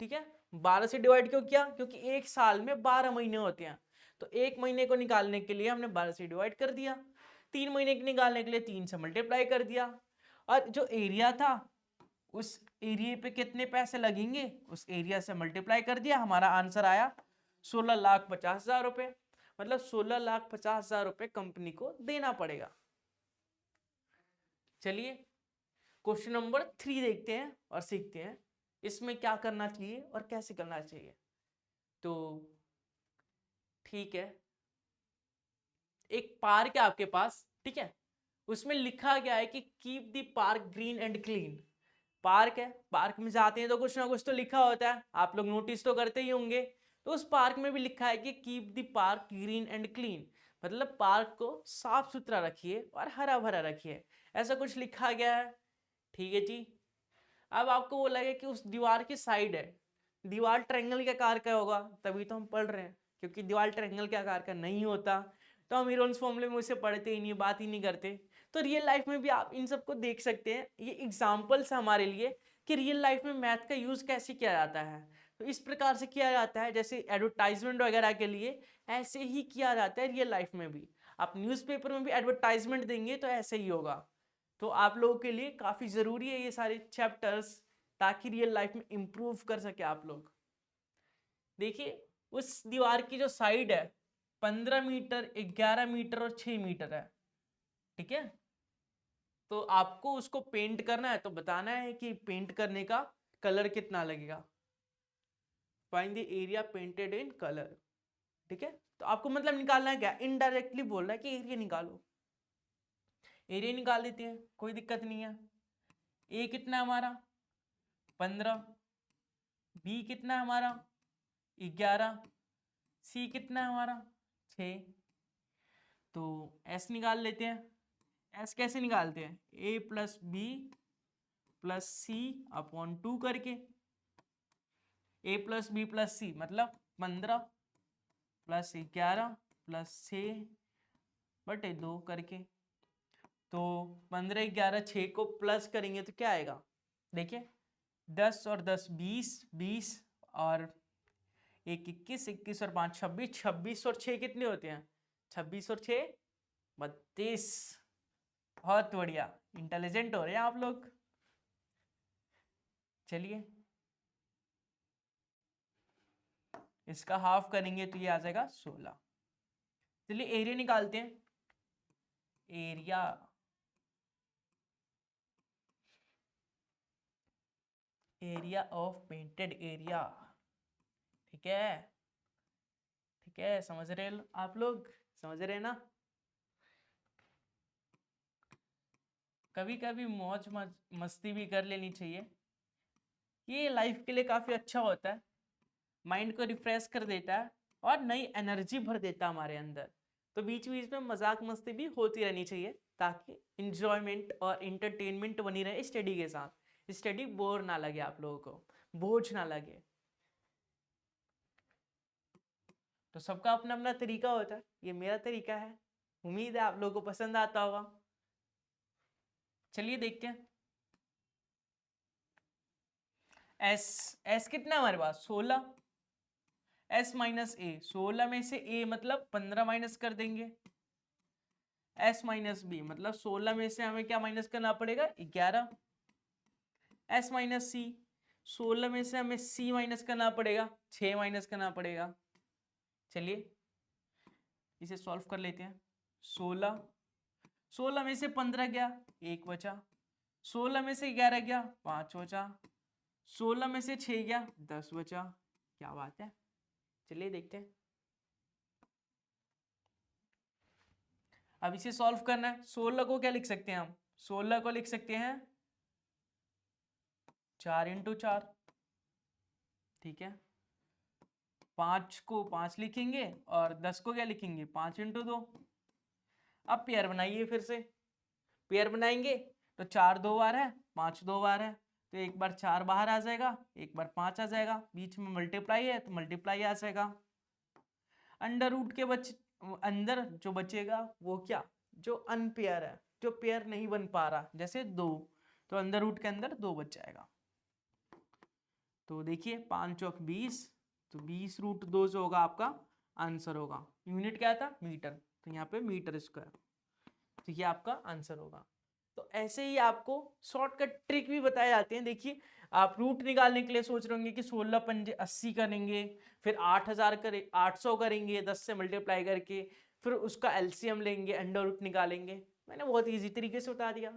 ठीक है, 12 से डिवाइड क्यों किया, क्योंकि 1 साल में 12 महीने होते हैं, तो 1 महीने को निकालने के लिए हमने 12 से डिवाइड कर दिया, 3 महीने के निकालने के लिए 3 से मल्टीप्लाई कर दिया, और जो एरिया था उस एरिया पे कितने पैसे लगेंगे उस एरिया से मल्टीप्लाई कर दिया, हमारा आंसर आया 16,50,000 रुपए, मतलब 16,50,000 रुपए कंपनी को देना पड़ेगा। चलिए क्वेश्चन नंबर 3 देखते हैं और सीखते हैं इसमें क्या करना चाहिए और कैसे करना चाहिए। तो ठीक है, एक पार्क है आपके पास, ठीक है, उसमें लिखा गया है कि keep the park green and clean. Park है, पार्क में जाते हैं तो कुछ ना कुछ तो लिखा होता है, आप लोग नोटिस तो करते ही होंगे। तो उस पार्क में भी लिखा है कि keep the park green and clean, मतलब पार्क को साफ सुथरा रखिए और हरा भरा रखिए, ऐसा कुछ लिखा गया है। ठीक है जी। अब आपको वो लगे कि उस दीवार की साइड है, दीवार ट्रायंगल के आकार का होगा, तभी तो हम पढ़ रहे हैं, क्योंकि दीवार ट्रायंगल के आकार का नहीं होता तो हम हीरोन्स फॉर्मूले में उसे पढ़ते ही नहीं, बात ही नहीं करते। तो रियल लाइफ में भी आप इन सबको देख सकते हैं, ये एग्जाम्पल्स है हमारे लिए कि रियल लाइफ में मैथ का यूज कैसे किया जाता है। तो इस प्रकार से किया जाता है, जैसे एडवर्टाइजमेंट वगैरह के लिए ऐसे ही किया जाता है रियल लाइफ में भी। आप न्यूज़पेपर में भी एडवर्टाइजमेंट देंगे तो ऐसे ही होगा। तो आप लोगों के लिए काफ़ी ज़रूरी है ये सारे चैप्टर्स, ताकि रियल लाइफ में इम्प्रूव कर सके आप लोग। देखिए उस दीवार की जो साइड है 15 मीटर, 11 मीटर और 6 मीटर है, ठीक है। तो आपको उसको पेंट करना है, तो बताना है कि पेंट करने का कलर कितना लगेगा। Find the area painted in colour, ठीक है। तो आपको मतलब निकालना है क्या, इनडायरेक्टली बोल रहा है कि एरिया निकालो। एरिया निकाल देते हैं, कोई दिक्कत नहीं है। ए कितना है हमारा 15, बी कितना है हमारा 11, सी कितना है हमारा 6। तो एस निकाल लेते हैं। एस कैसे निकालते हैं, ए plus B plus C upon 2 करके। ए प्लस बी प्लस सी मतलब 15 प्लस 11 प्लस 6 बटे 2 करके। तो 15, 11, 6 को प्लस करेंगे तो क्या आएगा, देखिए 10 और 10 20, 20 और 1 21, 21 और 5 26, 26 और 6 कितने होते हैं, 26 और 6 32। बहुत बढ़िया, इंटेलिजेंट हो रहे हैं आप लोग। चलिए इसका हाफ करेंगे तो ये आ जाएगा 16। चलिए एरिया निकालते हैं। Area area of painted area, ठीक है, ठीक है, समझ रहे आप लोग, समझ रहे ना। कभी कभी मौज मस्ती भी कर लेनी चाहिए, ये लाइफ के लिए काफ़ी अच्छा होता है, माइंड को रिफ्रेश कर देता है और नई एनर्जी भर देता है हमारे अंदर। तो बीच बीच में मजाक मस्ती भी होती रहनी चाहिए, ताकि इंजॉयमेंट और इंटरटेनमेंट बनी रहे स्टडी के साथ, स्टडी बोर ना लगे आप लोगों को, बोझ ना लगे। तो सबका अपना अपना तरीका होता है, ये मेरा तरीका है, उम्मीद है आप लोगों को पसंद आता होगा। चलिए देखते हैं। एस एस कितना हमारे पास 16, एस माइनस ए, 16 में से ए मतलब 15 माइनस कर देंगे। एस माइनस बी मतलब 16 में से हमें क्या माइनस करना पड़ेगा 11। एस माइनस सी, 16 में से हमें सी माइनस करना पड़ेगा, 6 माइनस करना पड़ेगा। चलिए इसे सॉल्व कर लेते हैं। 16 में से 15 गया 1 बचा, 16 में से 11 गया 5 बचा, 16 में से 6 गया 10 बचा। क्या बात है, चलिए देखते हैं। अब इसे सॉल्व करना है। 16 को क्या लिख सकते हैं हम, 16 को लिख सकते हैं 4 इंटू 4, ठीक है। 5 को 5 लिखेंगे और 10 को क्या लिखेंगे 5 इंटू 2। अब पेयर बनाइए, फिर से पेयर बनाएंगे तो 4 2 बार है, 5 2 बार है, तो एक बार 4 बाहर आ जाएगा, एक बार 5 आ जाएगा, बीच में मल्टीप्लाई है तो मल्टीप्लाई आ जाएगा। अंडर रूट के अंदर जो बचेगा वो क्या, जो अनपेयर है, जो पेयर नहीं बन पा रहा, जैसे 2, तो अंडर रूट के अंदर 2 बच जाएगा। तो देखिए 5 चौक 20, तो 20 रूट 2 जो होगा आपका आंसर होगा। यूनिट क्या था मीटर, तो यहाँ पे मीटर स्क्वायर, तो ये आपका आंसर होगा। तो ऐसे ही आपको शॉर्टकट ट्रिक भी बताए जाते हैं। देखिए आप रूट निकालने के लिए सोच रहे होंगे कि 16 पंजे 80 करेंगे, फिर 8000 करे 800 करेंगे 10 से मल्टीप्लाई करके, फिर उसका एलसीएम लेंगे, अंडर रूट निकालेंगे। मैंने बहुत ईजी तरीके से बता दिया।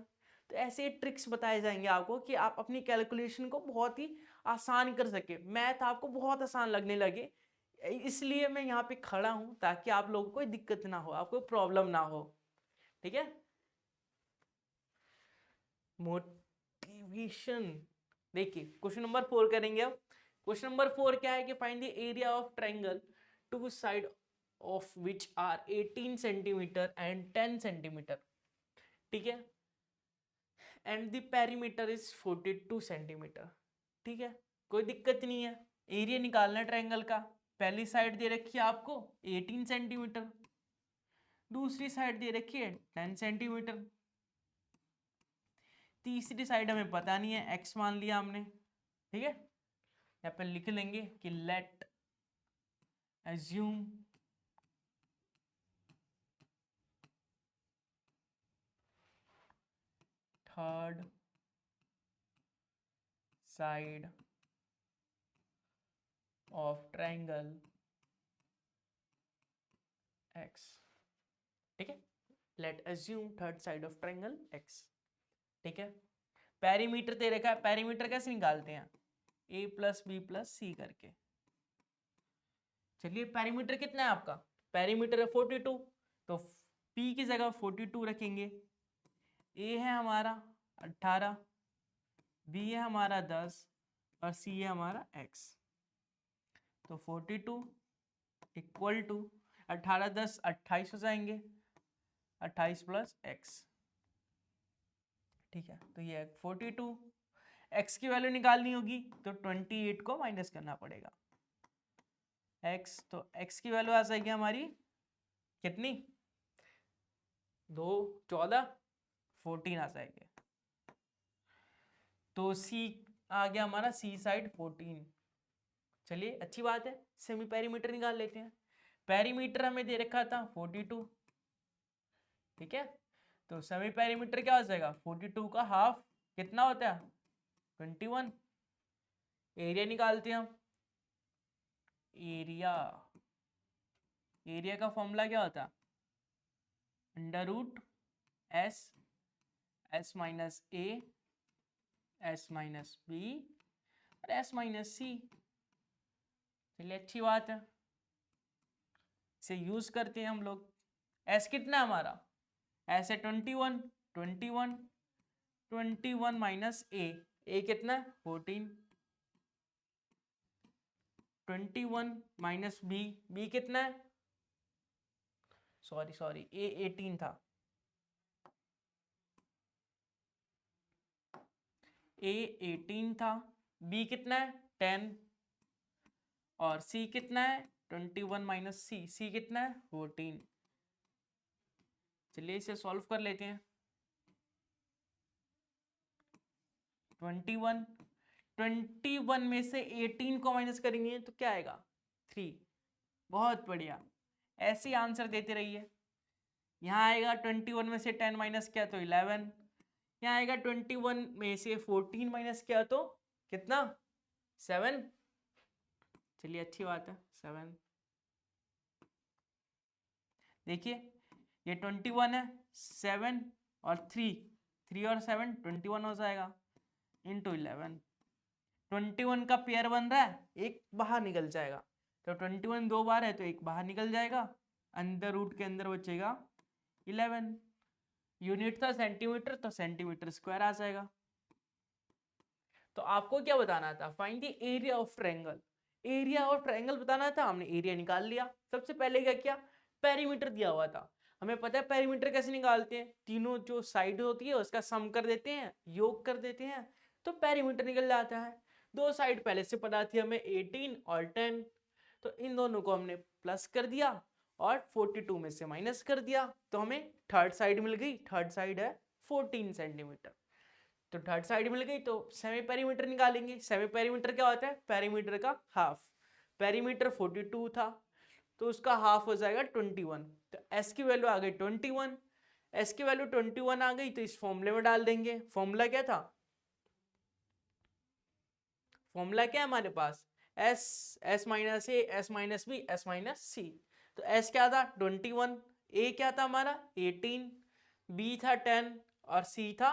तो ऐसे ट्रिक्स बताए जाएंगे आपको कि आप अपनी कैलकुलेशन को बहुत ही आसान कर सके, मैथ आपको बहुत आसान लगने लगे। इसलिए मैं यहाँ पे खड़ा हूं ताकि आप लोगों को कोई दिक्कत ना हो, आपको प्रॉब्लम ना हो, ठीक है। मोटिवेशन, देखिए क्वेश्चन नंबर 4 करेंगे अब। क्वेश्चन नंबर 4 क्या है कि find the area of triangle two side of which are 18 centimetre and 10 centimetre, ठीक है, and the perimeter is 42 centimetre, ठीक है, कोई दिक्कत नहीं है। एरिया निकालना है ट्रायंगल का। पहली साइड दे रखी है आपको 18 सेंटीमीटर, दूसरी साइड दे रखी है 10 सेंटीमीटर, तीसरी साइड हमें पता नहीं है, x मान लिया हमने, ठीक है। यहाँ पे लिख लेंगे कि late assume third side of triangle x, ठीक है, late assume third side of triangle x, ठीक है। पेरीमीटर दे रखा है, पेरीमीटर कैसे निकालते हैं, a प्लस बी प्लस सी करके। चलिए पेरीमीटर कितना है आपका, पेरीमीटर है 42, तो p की जगह 42 रखेंगे, a है हमारा 18, b है हमारा 10 और c है हमारा x। तो 42 इक्वल टू 18 10 28 हो जाएंगे, 28 प्लस x, ठीक है। तो ये 42, x की वैल्यू निकालनी होगी तो 28 को माइनस करना पड़ेगा x, तो x की वैल्यू आ जाएगी हमारी कितनी, 2 14 14 आ जाएगी। तो c आ गया हमारा c साइड 14। चलिए अच्छी बात है, सेमी पेरीमीटर निकाल लेते हैं। पेरीमीटर हमें दे रखा था 42, ठीक है, तो सेमी पेरीमीटर क्या हो जाएगा, 42 का हाफ कितना होता है 21। एरिया निकालते हैं हम, एरिया, एरिया का फॉर्मूला क्या होता है, under root S, S minus A, S minus B और एस माइनस सी। चलिए अच्छी बात है, इसे यूज करते हैं हम लोग। एस कितना है हमारा, एस है 21, 21 21 माइनस ए कितना है 14, 21 माइनस बी कितना है, सॉरी ए 18 था, ए 18 था, बी कितना है 10 और सी कितना है 21 माइनस सी कितना है 14। चलिए इसे सॉल्व कर लेते हैं। 21 में से 18 को माइनस करेंगे तो क्या आएगा 3। बहुत बढ़िया, ऐसे आंसर देते रहिए। यहाँ आएगा 21 में से 10 माइनस किया तो 11, यहाँ आएगा 21 में से 14 माइनस किया तो कितना 7। चलिए अच्छी बात है 7। देखिए ये 21 है, 7 और 3 और 7 21 हो जाएगा इंटू 11। 21 का पेयर बन रहा है, एक बाहर निकल जाएगा, तो 21 दो बार है तो एक बाहर निकल जाएगा, अंदर रूट के अंदर बचेगा 11। यूनिट था सेंटीमीटर, तो सेंटीमीटर स्क्वायर आ जाएगा। तो आपको क्या बताना था, find the area of triangle. Area और ट्रायंगल बताना था, हमने एरिया निकाल लिया। सबसे पहले क्या किया, पेरीमीटर दिया हुआ था, हमें पता है पेरीमीटर कैसे निकालते हैं, तीनों जो साइड होती है उसका सम कर देते हैं, योग कर देते हैं, तो पेरीमीटर निकल जाता है। दो साइड पहले से पता थी हमें 18 और 10, तो इन दोनों को हमने प्लस कर दिया और 42 में से माइनस कर दिया, तो हमें थर्ड साइड मिल गई। थर्ड साइड है 14 सेंटीमीटर, तो थर्ड साइड मिल गई। तो सेमी पेरीमीटर निकालेंगे। सेमी पेरीमीटर क्या होता है, पेरीमीटर का हाफ। पेरीमीटर 42 था तो उसका हाफ हो जाएगा 21, तो एस की वैल्यू आ गई 21। एस की वैल्यू 21 आ गई तो इस फॉर्मूले में डाल देंगे। फॉर्मूला क्या था, फॉर्मूला क्या है हमारे पास, S minus A, S minus B, S minus C. तो एस क्या था 21, ए क्या था हमारा 18, बी था 10 और सी था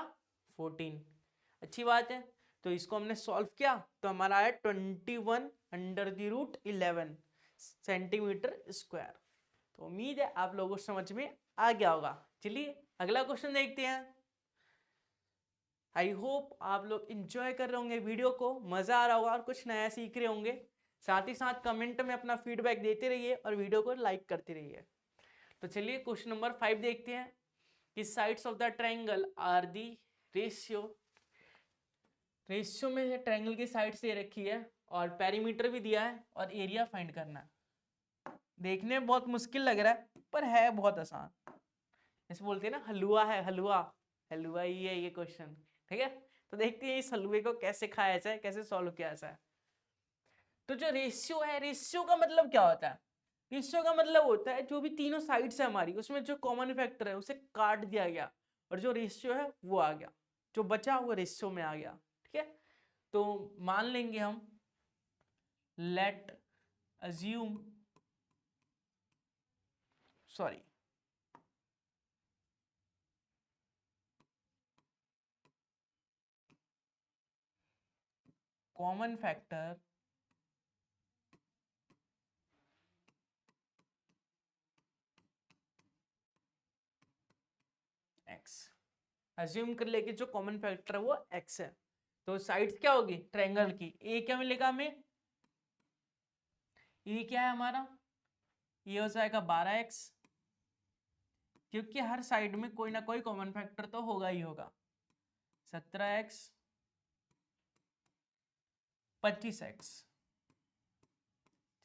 14। अच्छी बात है, तो इसको हमने सॉल्व किया तो हमारा आया 21 under the root 11। Centimetre square. तो उम्मीद है आप लोगों को समझ में आ गया होगा। चलिए अगला क्वेश्चन देखते हैं। आई होप आप लोग इंजॉय कर रहे होंगे वीडियो को, मजा आ रहा होगा और कुछ नया सीख रहे होंगे। साथ ही साथ कमेंट में अपना फीडबैक देते रहिए और वीडियो को लाइक करते रहिए। तो चलिए क्वेश्चन नंबर 5 देखते हैं कि sides of the triangle are the ratio. Ratio में ट्रायंगल की साइड्स दे रखी है और पेरीमीटर भी दिया है और एरिया फाइंड करना है। देखने में बहुत मुश्किल लग रहा है पर है बहुत आसान। जैसे बोलते हैं ना हलवा है, हलवा हलवा ही है ये क्वेश्चन। ठीक है, तो देखते हैं इस हलवे को कैसे खाया जाए, कैसे सॉल्व किया जाए। तो जो रेशियो है, रेशियो का मतलब क्या होता है? रेशियो का मतलब होता है जो भी तीनों साइड्स है हमारी, उसमें जो कॉमन फैक्टर है उसे काट दिया गया और जो रेशियो है वो आ गया, जो बचा वो रेशियो में आ गया। ठीक है, तो मान लेंगे हम, late assume, sorry common factor x, assume कर ले कि जो कॉमन फैक्टर है वो x है। तो साइड्स क्या होगी ट्रायंगल की? ए क्या मिलेगा हमें? ए क्या है हमारा? ये हो जाएगा 12x, क्योंकि हर साइड में कोई ना कोई कॉमन फैक्टर तो होगा ही होगा। 17x, 25x।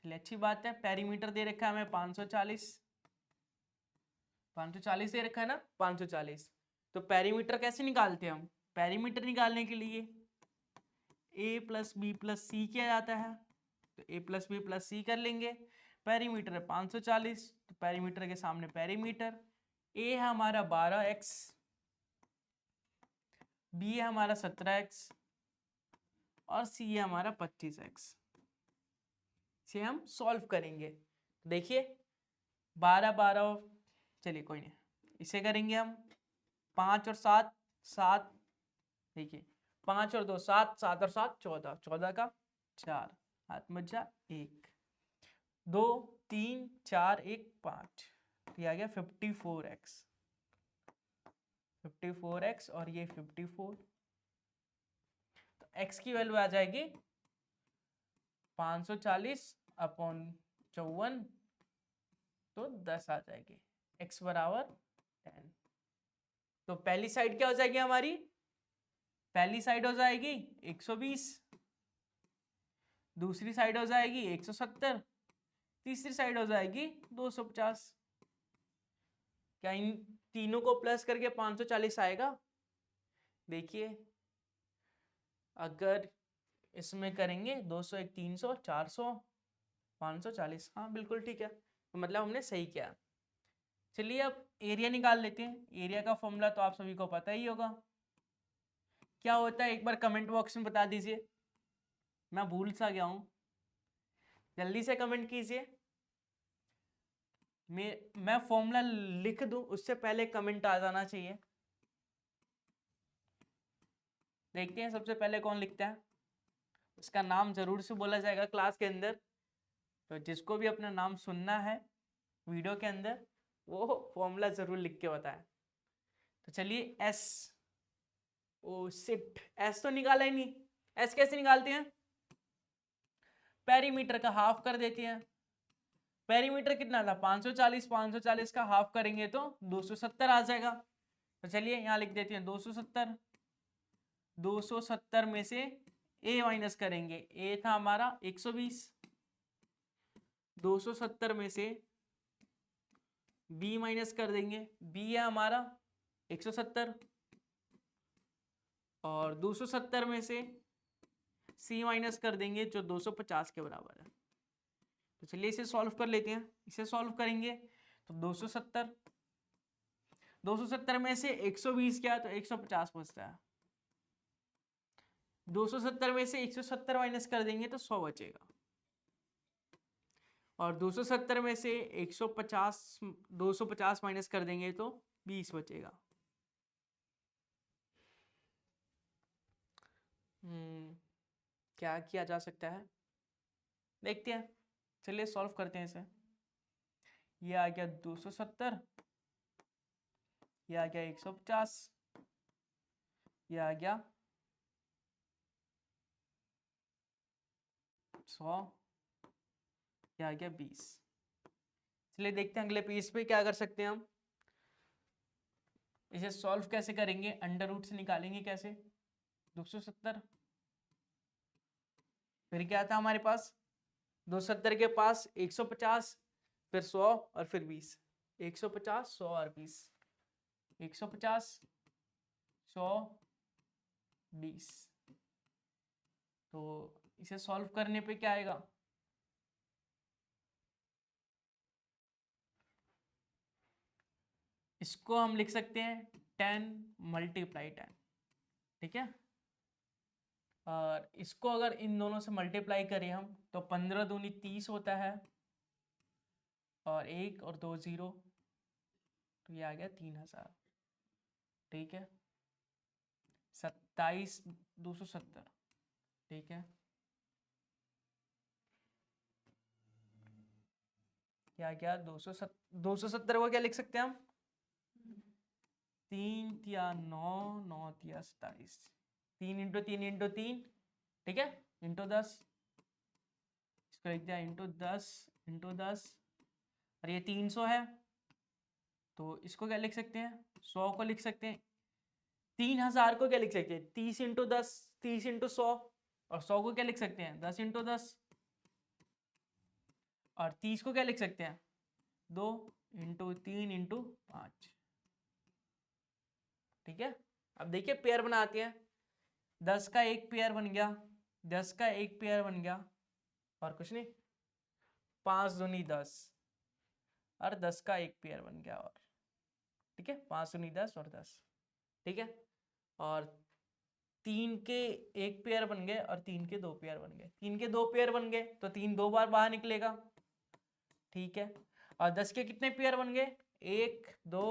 चलिए अच्छी बात है। पेरीमीटर दे रखा है हमें 540, 540 दे रखा है ना, 540। तो पेरीमीटर कैसे निकालते हैं हम? पेरीमीटर निकालने के लिए a प्लस बी प्लस सी किया जाता है, तो a प्लस बी प्लस सी कर लेंगे। पेरीमीटर है 540, तो पेरीमीटर के सामने पेरीमीटर, a है हमारा 12x, b है हमारा 17x और c है हमारा 25x। इसे हम सॉल्व करेंगे। देखिए 12 12, चलिए कोई नहीं, इसे करेंगे हम 5 और 7 7, देखिए 5 और 2 7, 7 और 7 14, 14 का 4, हाथ में जा 1 2 3 4 1 5, ये आ गया 54x, 54x और ये 54। तो x की वैल्यू आ जाएगी 540 अपॉन 54, तो 10 आ जाएगी, x बराबर 10। तो पहली साइड क्या हो जाएगी हमारी? पहली साइड हो जाएगी 120, दूसरी साइड हो जाएगी 170, तीसरी साइड हो जाएगी 250। क्या इन तीनों को प्लस करके 540 आएगा? देखिए अगर इसमें करेंगे 200 1 300 400 540, हाँ बिल्कुल ठीक है, तो मतलब हमने सही किया। चलिए अब एरिया निकाल लेते हैं। एरिया का फॉर्मूला तो आप सभी को पता ही होगा, क्या होता है एक बार कमेंट बॉक्स में बता दीजिए, मैं भूल सा गया हूं, जल्दी से कमेंट कीजिए। मैं फॉर्मूला लिख दूं उससे पहले कमेंट आ जाना चाहिए। देखते हैं सबसे पहले कौन लिखता है, उसका नाम जरूर से बोला जाएगा क्लास के अंदर। तो जिसको भी अपना नाम सुनना है वीडियो के अंदर वो फॉर्मूला जरूर लिख के बताएं। तो चलिए एस, ओ सिट, एस तो निकाला ही नहीं। एस कैसे निकालते हैं? पेरीमीटर का हाफ कर देते हैं। पेरीमीटर कितना था? 540, 540 का हाफ करेंगे तो 270 आ जाएगा। तो चलिए यहाँ लिख देते हैं 270। 270 में से a माइनस करेंगे, a था हमारा 120, 270 में से b माइनस कर देंगे, b है हमारा 170 और 270 में से c माइनस कर देंगे जो 250 के बराबर है। तो चलिए इसे सॉल्व कर लेते हैं। इसे सॉल्व करेंगे तो 270 में से 120 क्या, तो 150 बचता है। 270 में से 170 माइनस कर देंगे तो 100 बचेगा और 270 में से 250 माइनस कर देंगे तो 20 बचेगा। क्या किया जा सकता है देखते हैं। चलिए सॉल्व करते हैं इसे। ये आ गया 270, ये आ गया 150, ये आ गया 100, ये आ गया 20। चलिए देखते हैं अगले पेज पे क्या कर सकते हैं हम। इसे सॉल्व कैसे करेंगे, अंडर रूट से निकालेंगे कैसे। 270, फिर क्या था हमारे पास, 270 के पास 150, फिर 100 और फिर 20। 150, 100 और 20, 150, 100, 20। तो इसे सॉल्व करने पे क्या आएगा, इसको हम लिख सकते हैं 10 मल्टीप्लाई 10, ठीक है। और इसको अगर इन दोनों से मल्टीप्लाई करें हम तो 15 दूनी 30 होता है, और 1 और 2 0, तो ये आ गया 3000, ठीक है। 27 270, ठीक है। क्या क्या 270 को क्या लिख सकते हैं हम, 3 या 9, 9 या 27, 3 इंटू 3 इंटू 3, ठीक है, इंटू 10, इसको लिख दिया इंटू 10 इंटू 10, और ये 300 है, तो इसको क्या लिख सकते हैं, 100 को लिख सकते हैं, 3000 को क्या लिख सकते हैं, 30 इंटू 10, 30 इंटू 100, और 100 को क्या लिख सकते हैं, 10 इंटू 10, और 30 को क्या लिख सकते हैं, 2 इंटू 3 इंटू 5, ठीक है। अब देखिए पेयर बनाते हैं, 10 का एक पेयर बन गया, 10 का एक पेयर बन गया, और कुछ नहीं, 5 दूनी 10, और 10 का एक पेयर बन गया, और ठीक है, 5 दूनी 10 और 10, ठीक है। और 3 के एक पेयर बन गए और 3 के 2 पेयर बन गए, 3 के 2 पेयर बन गए तो 3 2 बार बाहर निकलेगा, ठीक है। और 10 के कितने पेयर बन गए, 1 2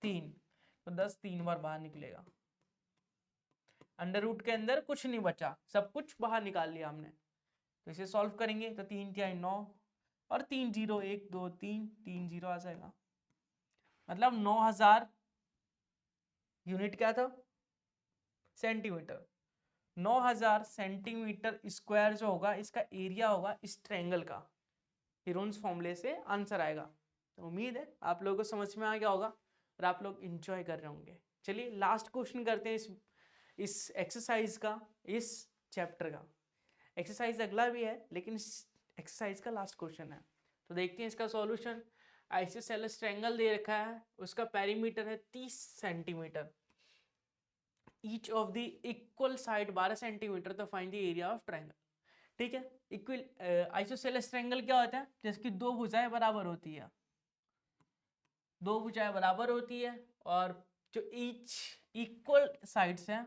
3, तो 10 3 बार बाहर निकलेगा। अंडर रूट के अंदर कुछ नहीं बचा, सब कुछ बाहर निकाल लिया हमने। तो इसे सॉल्व करेंगे तो 3 तिहाई 9, और 3 0 1 2 3 3 0 आ जाएगा, मतलब 9000 यूनिट क्या था, सेंटीमीटर। 9000 सेंटीमीटर स्क्वायर जो होगा इसका एरिया होगा इस ट्रायंगल का। हीरोन्स फॉर्मूले से आंसर आएगा। तो उम्मीद है आप लोगों को समझ में आ गया होगा और आप लोग इंजॉय कर रहे होंगे। चलिए लास्ट क्वेश्चन करते हैं इस एक्सरसाइज का, इस चैप्टर का। एक्सरसाइज अगला भी है लेकिन एक्सरसाइज का लास्ट क्वेश्चन है। तो देखते हैं इसका सॉल्यूशन। आइसोसेलेस ट्रायंगल दे रखा है, उसका पेरीमीटर है 30 centimetre, each of the equal side 12 centimetre, तो find the area of triangle, ठीक है। इक्वल आइसोसेलेस ट्रायंगल क्या होता है, जिसकी दो भुजाएं बराबर होती है, दो भुजाएं बराबर होती है, और जो ईच इक्वल साइड्स हैं,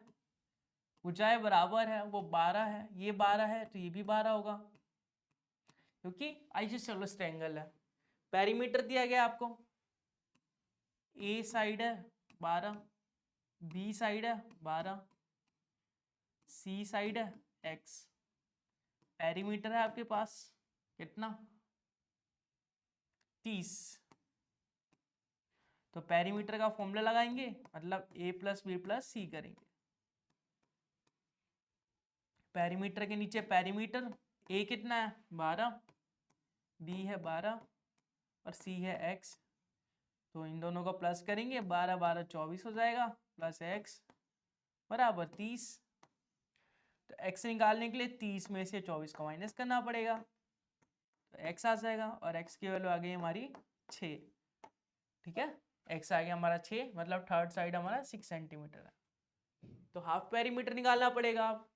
भुजाएं बराबर है, वो 12 है, ये 12 है तो ये भी 12 होगा, क्योंकि आइसोसेलेस ट्रायंगल है। पेरीमीटर दिया गया आपको, ए साइड है 12, बी साइड है 12, सी साइड है x, पेरीमीटर है आपके पास कितना, 30। तो पेरीमीटर का फॉर्मूला लगाएंगे, मतलब a प्लस बी प्लस सी करेंगे। पेरीमीटर के नीचे पेरीमीटर, a कितना है 12, b है 12 और c है x, तो इन दोनों को प्लस करेंगे, 12 12 24 हो जाएगा, प्लस x बराबर 30। तो x निकालने के लिए 30 में से 24 को माइनस करना पड़ेगा, तो x आ जाएगा, और x की वैल्यू आ गई हमारी 6, ठीक है। x आ गया हमारा 6, मतलब थर्ड साइड हमारा 6 सेंटीमीटर है। तो हाफ पेरीमीटर निकालना पड़ेगा अब।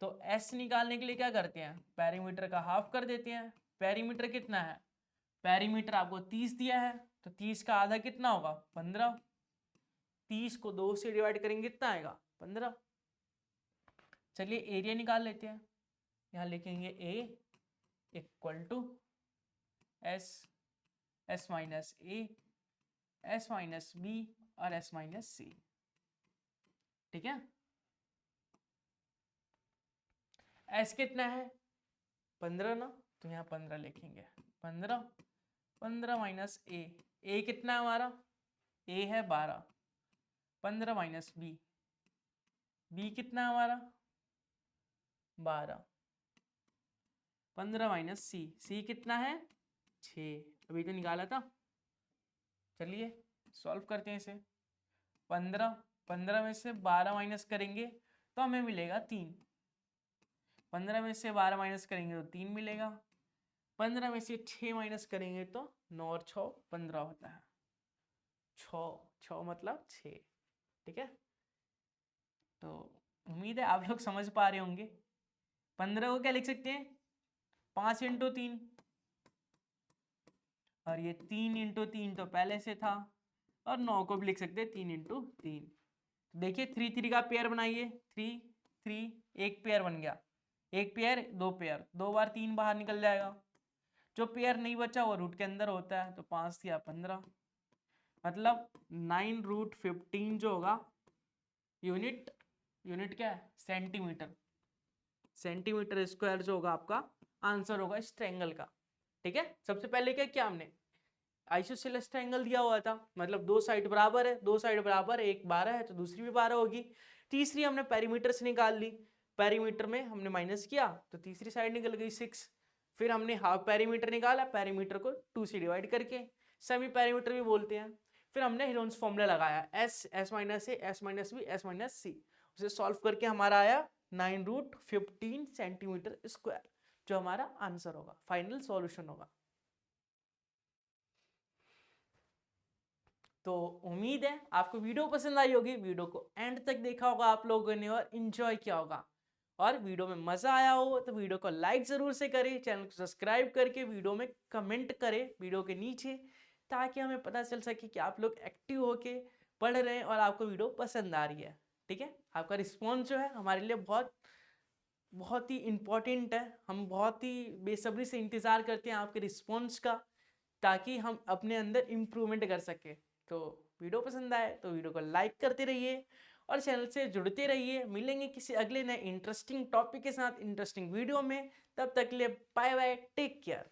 तो s निकालने के लिए क्या करते हैं, पेरीमीटर का हाफ कर देते हैं। पेरीमीटर कितना है, पेरीमीटर आपको 30 दिया है, तो 30 का आधा कितना होगा 15, 30 को 2 से डिवाइड करेंगे कितना आएगा 15। चलिए एरिया निकाल लेते हैं, यहाँ लिखेंगे a equal to s minus a, s minus b और s माइनस c, ठीक है। s कितना है 15 ना, तो यहाँ 15 लिखेंगे। 15 माइनस ए कितना है हमारा, ए है 12। 15 माइनस बी कितना है हमारा 12। 15 माइनस सी कितना है 6, अभी तो निकाला था। चलिए सॉल्व करते हैं इसे। 15 में से 12 माइनस करेंगे तो हमें मिलेगा 3। 15 में से 12 माइनस करेंगे तो 3 मिलेगा। 15 में से 6 माइनस करेंगे तो 9 और 6 15 होता है। 6 मतलब 6। ठीक है, तो उम्मीद है आप लोग समझ पा रहे होंगे। 15 को क्या लिख सकते हैं 5 × 3, और ये 3 × 3 तो पहले से था, और 9 को भी लिख सकते हैं 3 × 3। देखिए 3 3 का पेयर बनाइए, 3 3 एक पेयर बन गया, एक पेयर दो पेयर, 2 बार 3 बाहर निकल जाएगा। जो पेयर नहीं बचा वो रूट के अंदर होता है, तो 5 या 15 मतलब 9√15 जो होगा यूनिट क्या है सेंटीमीटर। सेंटीमीटर स्क्वायर जो होगा आपका आंसर होगा इस ट्रायंगल का। ठीक है, सबसे पहले क्या किया हमने, आइसोसेलेस ट्रायंगल दिया हुआ था, मतलब दो साइड बराबर है, दो साइड बराबर, एक 12 है तो दूसरी भी 12 होगी। तीसरी हमने पेरीमीटर से निकाल ली, पेरीमीटर में हमने माइनस किया तो तीसरी साइड निकल गई 6। फिर हमने हाफ पेरीमीटर निकाला, पेरीमीटर को 2 से डिवाइड करके, सेमी पेरीमीटर भी बोलते हैं। फिर हमने हेरोन्स फॉर्मूला लगाया, S minus A, S minus B, S minus C, उसे सॉल्व करके हमारा आया 9√15 सेंटीमीटर स्क्वायर, जो हमारा आंसर होगा, फाइनल सॉल्यूशन होगा। तो उम्मीद है आपको वीडियो पसंद आई होगी, वीडियो को एंड तक देखा होगा आप लोगों ने और एंजॉय किया होगा, और वीडियो में मजा आया हो तो वीडियो को लाइक जरूर से करें, चैनल को सब्सक्राइब करके वीडियो में कमेंट करें वीडियो के नीचे, ताकि हमें पता चल सके कि आप लोग एक्टिव होके पढ़ रहे हैं और आपको वीडियो पसंद आ रही है। ठीक है, आपका रिस्पॉन्स जो है हमारे लिए बहुत ही इम्पोर्टेंट है, हम बहुत ही बेसब्री से इंतज़ार करते हैं आपके रिस्पॉन्स का, ताकि हम अपने अंदर इम्प्रूवमेंट कर सके। तो वीडियो पसंद आए तो वीडियो को लाइक करते रहिए और चैनल से जुड़ते रहिए। मिलेंगे किसी अगले नए इंटरेस्टिंग टॉपिक के साथ इंटरेस्टिंग वीडियो में, तब तक के लिए बाय बाय, टेक केयर।